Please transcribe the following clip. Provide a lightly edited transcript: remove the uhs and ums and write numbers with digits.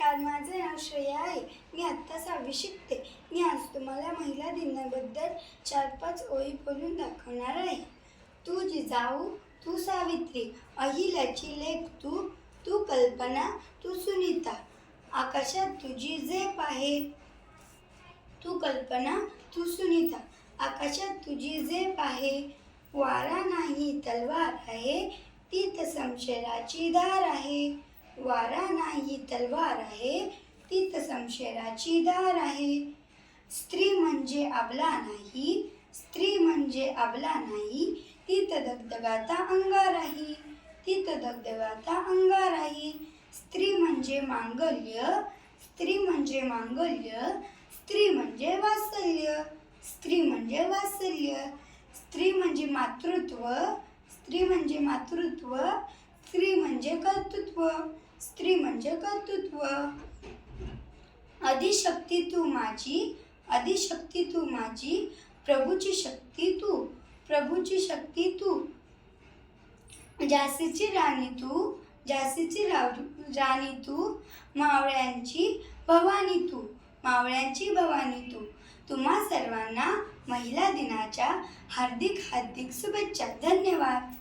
नमस्कार, माझे नाव श्रेया आहे. मी आत्ता 6वी शिकते. मी आज तुम्हाला महिला दिनाबद्दल 4-5 ओळी बोलून दाखवणार आहे. तू जिजाऊ, तू सावित्री, अहिल्याची लेक तू, तू कल्पना, तू सुनीता, आकाशात तुझी झेप आहे. तू कल्पना, तू सुनीता, आकाशात तुझी झेप आहे. वारा नाही तलवार आहे, तीत समशेराची धार आहे. वारा नाही तलवार आहे, तीत समशेराची धार आहे. स्त्री म्हणजे अबला नाही, स्त्री म्हणजे अबला नाही, तीत दगदगाता अंगार आहे. तीत दगदगाता अंगार आहे. स्त्री म्हणजे मांगल्य, स्त्री म्हणजे मांगल्य, स्त्री म्हणजे वात्सल्य, स्त्री म्हणजे वात्सल्य. स्त्री म्हणजे मातृत्व, स्त्री म्हणजे मातृत्व, स्त्री म्हणजे कर्तृत्व, स्त्री म्हणजे कर्तृत्व. आदिशक्ती तू माझी, आदिशक्ती तू माझी, प्रभूची शक्ती तू, प्रभूची शक्ती तू. झाशीची राणी तू, झाशीची राणी तू, मावळ्यांची भवानी तू, मावळ्यांची भवानी तू. तुम्हा सर्वांना महिला दिनाच्या हार्दिक शुभेच्छा. धन्यवाद.